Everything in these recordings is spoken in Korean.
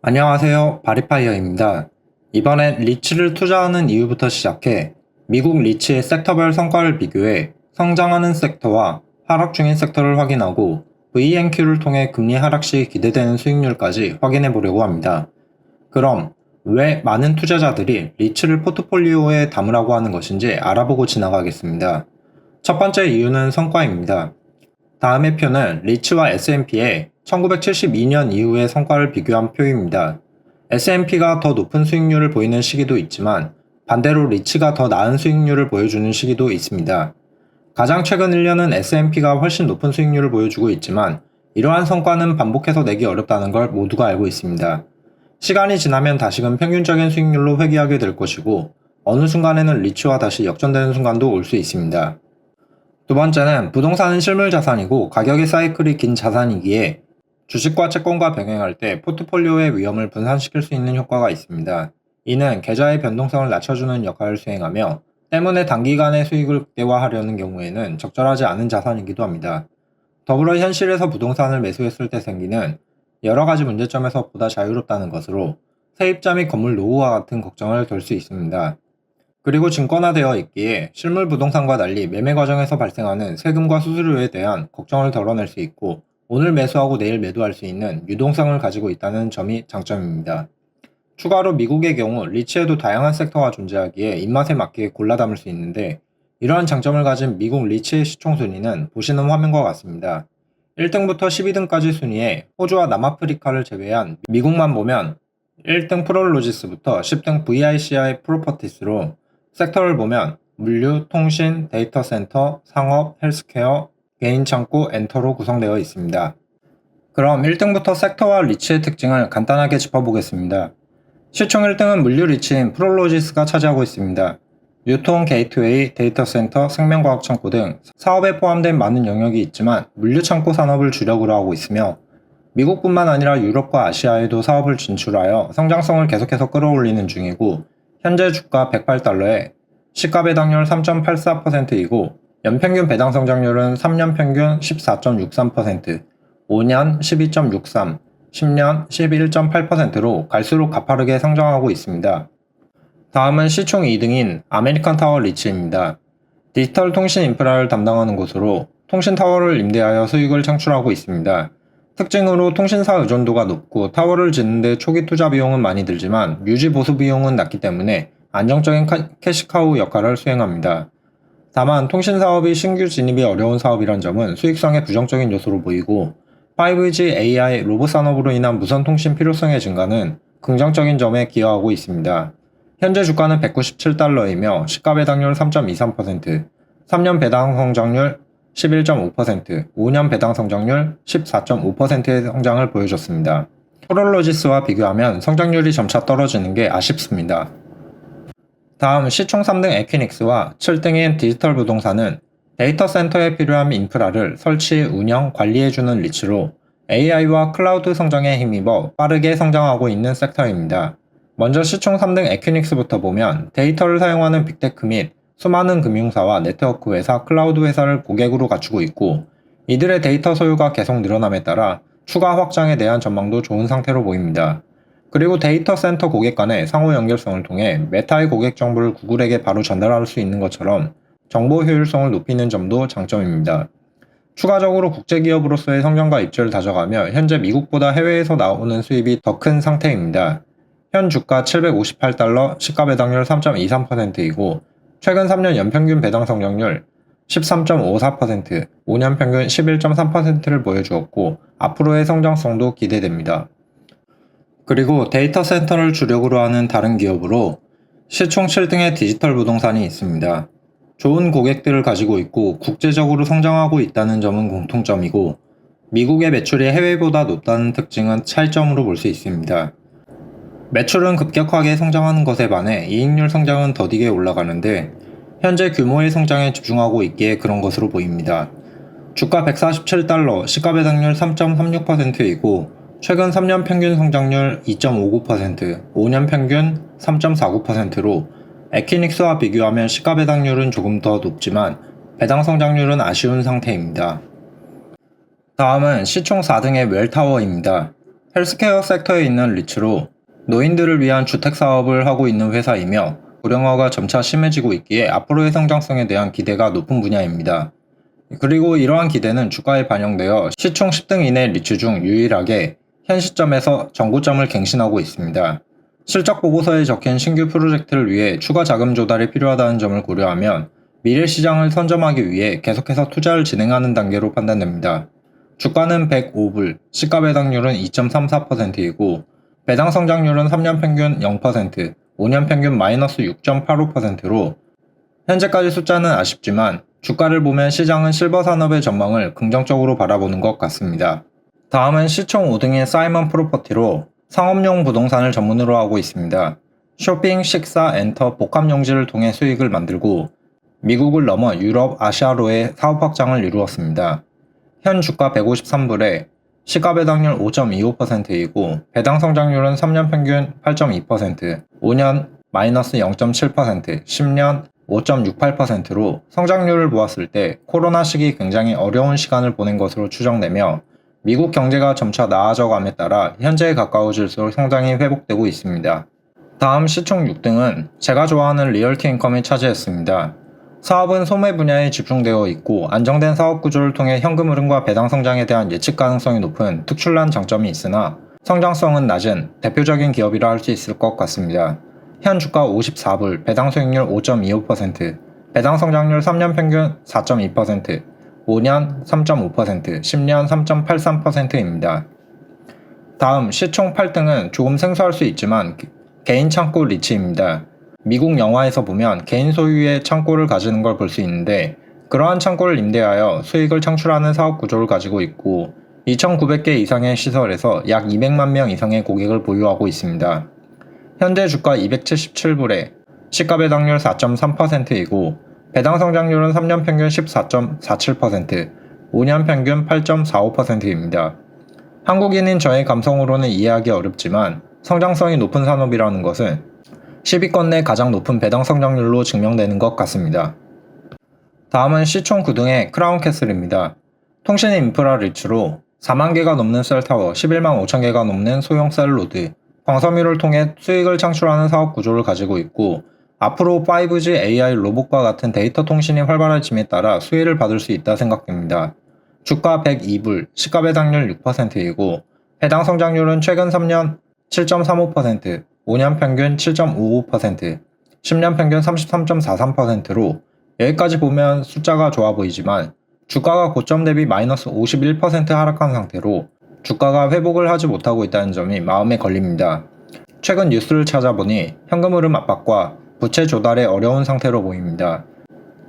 안녕하세요. 바리파이어입니다. 이번엔 리츠를 투자하는 이유부터 시작해 미국 리츠의 섹터별 성과를 비교해 성장하는 섹터와 하락 중인 섹터를 확인하고 VNQ를 통해 금리 하락 시 기대되는 수익률까지 확인해 보려고 합니다. 그럼 왜 많은 투자자들이 리츠를 포트폴리오에 담으라고 하는 것인지 알아보고 지나가겠습니다. 첫 번째 이유는 성과입니다. 다음의 표는 리츠와 S&P의 1972년 이후의 성과를 비교한 표입니다. S&P가 더 높은 수익률을 보이는 시기도 있지만 반대로 리츠가 더 나은 수익률을 보여주는 시기도 있습니다. 가장 최근 1년은 S&P가 훨씬 높은 수익률을 보여주고 있지만 이러한 성과는 반복해서 내기 어렵다는 걸 모두가 알고 있습니다. 시간이 지나면 다시금 평균적인 수익률로 회귀하게 될 것이고 어느 순간에는 리츠와 다시 역전되는 순간도 올 수 있습니다. 두 번째는 부동산은 실물 자산이고 가격의 사이클이 긴 자산이기에 주식과 채권과 병행할 때 포트폴리오의 위험을 분산시킬 수 있는 효과가 있습니다. 이는 계좌의 변동성을 낮춰주는 역할을 수행하며 때문에 단기간의 수익을 극대화하려는 경우에는 적절하지 않은 자산이기도 합니다. 더불어 현실에서 부동산을 매수했을 때 생기는 여러 가지 문제점에서 보다 자유롭다는 것으로 세입자 및 건물 노후와 같은 걱정을 덜 수 있습니다. 그리고 증권화되어 있기에 실물 부동산과 달리 매매 과정에서 발생하는 세금과 수수료에 대한 걱정을 덜어낼 수 있고 오늘 매수하고 내일 매도할 수 있는 유동성을 가지고 있다는 점이 장점입니다. 추가로 미국의 경우 리츠에도 다양한 섹터가 존재하기에 입맛에 맞게 골라 담을 수 있는데 이러한 장점을 가진 미국 리츠의 시총 순위는 보시는 화면과 같습니다. 1등부터 12등까지 순위에 호주와 남아프리카를 제외한 미국만 보면 1등 프롤로지스부터 10등 VICI 프로퍼티스로 섹터를 보면 물류, 통신, 데이터 센터, 상업, 헬스케어, 개인 창고, 엔터로 구성되어 있습니다. 그럼 1등부터 섹터와 리츠의 특징을 간단하게 짚어보겠습니다. 시총 1등은 물류 리츠인 프롤로지스가 차지하고 있습니다. 유통, 게이트웨이, 데이터 센터, 생명과학 창고 등 사업에 포함된 많은 영역이 있지만 물류 창고 산업을 주력으로 하고 있으며 미국뿐만 아니라 유럽과 아시아에도 사업을 진출하여 성장성을 계속해서 끌어올리는 중이고 현재 주가 108달러에 시가 배당률 3.84%이고 연평균 배당 성장률은 3년 평균 14.63%, 5년 12.63, 10년 11.8%로 갈수록 가파르게 성장하고 있습니다. 다음은 시총 2등인 아메리칸 타워 리츠입니다. 디지털 통신 인프라를 담당하는 곳으로 통신 타워를 임대하여 수익을 창출하고 있습니다. 특징으로 통신사 의존도가 높고 타워를 짓는데 초기 투자 비용은 많이 들지만 유지 보수 비용은 낮기 때문에 안정적인 캐시카우 역할을 수행합니다. 다만 통신사업이 신규 진입이 어려운 사업이란 점은 수익성에 부정적인 요소로 보이고 5G, AI, 로봇 산업으로 인한 무선 통신 필요성의 증가는 긍정적인 점에 기여하고 있습니다. 현재 주가는 197달러이며 시가 배당률 3.23%, 3년 배당 성장률 11.5%, 5년 배당 성장률 14.5%의 성장을 보여줬습니다. 프롤로지스와 비교하면 성장률이 점차 떨어지는 게 아쉽습니다. 다음 시총 3등 에퀴닉스와 7등인 디지털 부동산은 데이터 센터에 필요한 인프라를 설치, 운영, 관리해주는 리츠로 AI와 클라우드 성장에 힘입어 빠르게 성장하고 있는 섹터입니다. 먼저 시총 3등 에퀴닉스부터 보면 데이터를 사용하는 빅테크 및 수많은 금융사와 네트워크 회사, 클라우드 회사를 고객으로 갖추고 있고 이들의 데이터 소유가 계속 늘어남에 따라 추가 확장에 대한 전망도 좋은 상태로 보입니다. 그리고 데이터 센터 고객 간의 상호 연결성을 통해 메타의 고객 정보를 구글에게 바로 전달할 수 있는 것처럼 정보 효율성을 높이는 점도 장점입니다. 추가적으로 국제기업으로서의 성장과 입지를 다져가며 현재 미국보다 해외에서 나오는 수입이 더 큰 상태입니다. 현 주가 758달러, 시가 배당률 3.23%이고 최근 3년 연평균 배당 성장률 13.54%, 5년 평균 11.3%를 보여주었고 앞으로의 성장성도 기대됩니다. 그리고 데이터 센터를 주력으로 하는 다른 기업으로 시총 7등의 디지털 부동산이 있습니다. 좋은 고객들을 가지고 있고 국제적으로 성장하고 있다는 점은 공통점이고 미국의 매출이 해외보다 높다는 특징은 차이점으로 볼 수 있습니다. 매출은 급격하게 성장하는 것에 반해 이익률 성장은 더디게 올라가는데 현재 규모의 성장에 집중하고 있기에 그런 것으로 보입니다. 주가 147달러, 시가 배당률 3.36%이고 최근 3년 평균 성장률 2.59%, 5년 평균 3.49%로 에퀴닉스와 비교하면 시가 배당률은 조금 더 높지만 배당 성장률은 아쉬운 상태입니다. 다음은 시총 4등의 웰타워입니다. 헬스케어 섹터에 있는 리츠로 노인들을 위한 주택 사업을 하고 있는 회사이며 고령화가 점차 심해지고 있기에 앞으로의 성장성에 대한 기대가 높은 분야입니다. 그리고 이러한 기대는 주가에 반영되어 시총 10등 이내 리츠 중 유일하게 현 시점에서 정고점을 갱신하고 있습니다. 실적 보고서에 적힌 신규 프로젝트를 위해 추가 자금 조달이 필요하다는 점을 고려하면 미래 시장을 선점하기 위해 계속해서 투자를 진행하는 단계로 판단됩니다. 주가는 105불, 시가 배당률은 2.34%이고 배당 성장률은 3년 평균 0%, 5년 평균 마이너스 6.85%로 현재까지 숫자는 아쉽지만 주가를 보면 시장은 실버 산업의 전망을 긍정적으로 바라보는 것 같습니다. 다음은 시총 5등인 사이먼 프로퍼티로 상업용 부동산을 전문으로 하고 있습니다. 쇼핑, 식사, 엔터, 복합 용지를 통해 수익을 만들고 미국을 넘어 유럽, 아시아로의 사업 확장을 이루었습니다. 현 주가 153불에 시가 배당률 5.25%이고 배당 성장률은 3년 평균 8.2%, 5년 마이너스 0.7%, 10년 5.68%로 성장률을 보았을 때 코로나 시기 굉장히 어려운 시간을 보낸 것으로 추정되며 미국 경제가 점차 나아져감에 따라 현재에 가까워질수록 성장이 회복되고 있습니다. 다음 시총 6등은 제가 좋아하는 리얼티 인컴이 차지했습니다. 사업은 소매 분야에 집중되어 있고 안정된 사업 구조를 통해 현금 흐름과 배당 성장에 대한 예측 가능성이 높은 특출난 장점이 있으나 성장성은 낮은 대표적인 기업이라 할 수 있을 것 같습니다. 현 주가 54불, 배당 수익률 5.25%, 배당 성장률 3년 평균 4.2%, 5년 3.5%, 10년 3.83%입니다. 다음 시총 8등은 조금 생소할 수 있지만 개인 창고 리츠입니다. 미국 영화에서 보면 개인 소유의 창고를 가지는 걸 볼 수 있는데 그러한 창고를 임대하여 수익을 창출하는 사업 구조를 가지고 있고 2,900개 이상의 시설에서 약 200만 명 이상의 고객을 보유하고 있습니다. 현재 주가 277불에 시가 배당률 4.3%이고 배당 성장률은 3년 평균 14.47%, 5년 평균 8.45%입니다. 한국인인 저의 감성으로는 이해하기 어렵지만 성장성이 높은 산업이라는 것은 10위권 내 가장 높은 배당 성장률로 증명되는 것 같습니다. 다음은 시총 9등의 크라운캐슬입니다. 통신 인프라 리츠로 4만 개가 넘는 셀타워, 11만 5천 개가 넘는 소형 셀로드, 광섬유를 통해 수익을 창출하는 사업 구조를 가지고 있고 앞으로 5G, AI, 로봇과 같은 데이터 통신이 활발해짐에 따라 수혜를 받을 수 있다 생각됩니다. 주가 102불, 시가 배당률 6%이고 배당 성장률은 최근 3년 7.35%, 5년 평균 7.55%, 10년 평균 33.43%로 여기까지 보면 숫자가 좋아 보이지만 주가가 고점 대비 마이너스 51% 하락한 상태로 주가가 회복을 하지 못하고 있다는 점이 마음에 걸립니다. 최근 뉴스를 찾아보니 현금 흐름 압박과 부채 조달에 어려운 상태로 보입니다.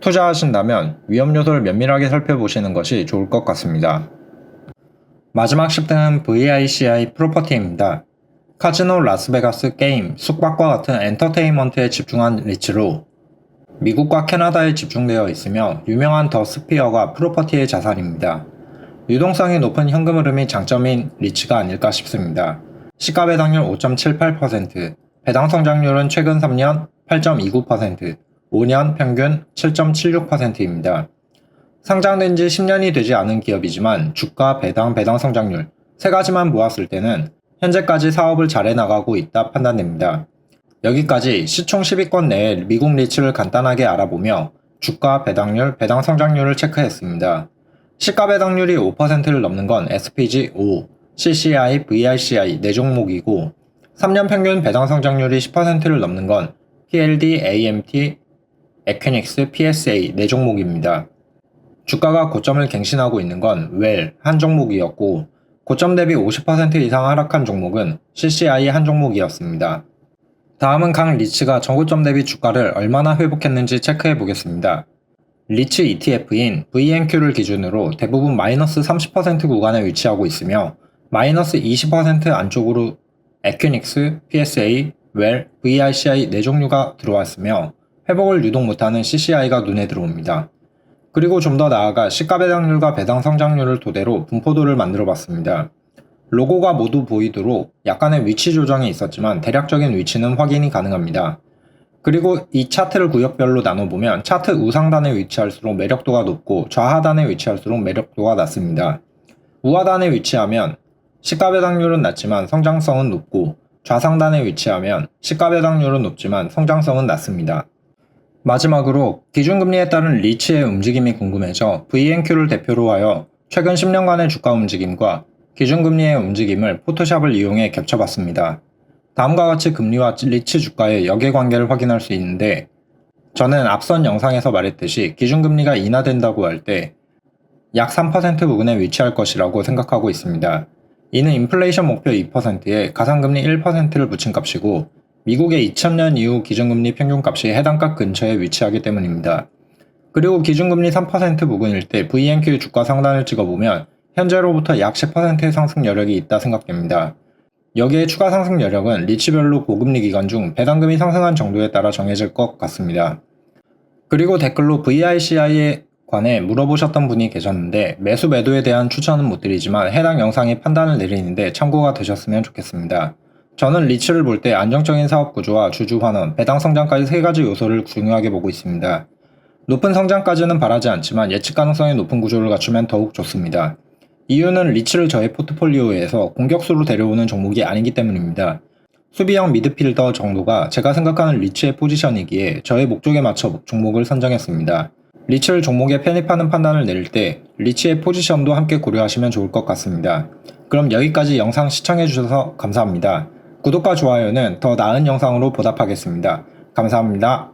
투자하신다면 위험 요소를 면밀하게 살펴보시는 것이 좋을 것 같습니다. 마지막 10등은 VICI 프로퍼티입니다. 카지노, 라스베가스, 게임, 숙박과 같은 엔터테인먼트에 집중한 리츠로 미국과 캐나다에 집중되어 있으며 유명한 더 스피어가 프로퍼티의 자산입니다. 유동성이 높은 현금 흐름이 장점인 리츠가 아닐까 싶습니다. 시가 배당률 5.78%, 배당 성장률은 최근 3년 8.29%, 5년 평균 7.76%입니다. 상장된 지 10년이 되지 않은 기업이지만 주가, 배당 성장률 세 가지만 모았을 때는 현재까지 사업을 잘 해나가고 있다 판단됩니다. 여기까지 시총 10위권 내의 미국 리츠를 간단하게 알아보며 주가, 배당률, 배당 성장률을 체크했습니다. 시가 배당률이 5%를 넘는 건 SPG 5, CCI, VICI 4종목이고 3년 평균 배당 성장률이 10%를 넘는 건 PLD, AMT, 에퀴닉스, PSA 4종목입니다. 주가가 고점을 갱신하고 있는 건 웰 한 종목이었고 고점 대비 50% 이상 하락한 종목은 CCI 한 종목이었습니다. 다음은 각 리츠가 저고점 대비 주가를 얼마나 회복했는지 체크해 보겠습니다. 리츠 ETF인 VNQ를 기준으로 대부분 마이너스 30% 구간에 위치하고 있으며 마이너스 20% 안쪽으로 에퀴닉스, PSA, 웰, VICI 4종류가 들어왔으며 회복을 유독 못하는 CCI가 눈에 들어옵니다. 그리고 좀 더 나아가 시가 배당률과 배당 성장률을 토대로 분포도를 만들어 봤습니다. 로고가 모두 보이도록 약간의 위치 조정이 있었지만 대략적인 위치는 확인이 가능합니다. 그리고 이 차트를 구역별로 나눠보면 차트 우상단에 위치할수록 매력도가 높고 좌하단에 위치할수록 매력도가 낮습니다. 우하단에 위치하면 시가 배당률은 낮지만 성장성은 높고 좌상단에 위치하면 시가 배당률은 높지만 성장성은 낮습니다. 마지막으로 기준금리에 따른 리츠의 움직임이 궁금해져 VNQ를 대표로 하여 최근 10년간의 주가 움직임과 기준금리의 움직임을 포토샵을 이용해 겹쳐봤습니다. 다음과 같이 금리와 리츠 주가의 역의관계를 확인할 수 있는데, 저는 앞선 영상에서 말했듯이 기준금리가 인하된다고 할 때 약 3% 부근에 위치할 것이라고 생각하고 있습니다. 이는 인플레이션 목표 2%에 가상금리 1%를 붙인 값이고 미국의 2000년 이후 기준금리 평균값이 해당 값 근처에 위치하기 때문입니다. 그리고 기준금리 3% 부근일 때 VNQ 주가 상단을 찍어보면 현재로부터 약 10%의 상승 여력이 있다 생각됩니다. 여기에 추가 상승 여력은 리츠별로 고금리 기간 중 배당금이 상승한 정도에 따라 정해질 것 같습니다. 그리고 댓글로 VICI에 관해 물어보셨던 분이 계셨는데 매수 매도에 대한 추천은 못 드리지만 해당 영상이 판단을 내리는데 참고가 되셨으면 좋겠습니다. 저는 리츠를 볼 때 안정적인 사업 구조와 주주 환원, 배당 성장까지 세 가지 요소를 중요하게 보고 있습니다. 높은 성장까지는 바라지 않지만 예측 가능성이 높은 구조를 갖추면 더욱 좋습니다. 이유는 리츠를 저의 포트폴리오에서 공격수로 데려오는 종목이 아니기 때문입니다. 수비형 미드필더 정도가 제가 생각하는 리츠의 포지션이기에 저의 목적에 맞춰 종목을 선정했습니다. 리츠를 종목에 편입하는 판단을 내릴 때 리츠의 포지션도 함께 고려하시면 좋을 것 같습니다. 그럼 여기까지 영상 시청해주셔서 감사합니다. 구독과 좋아요는 더 나은 영상으로 보답하겠습니다. 감사합니다.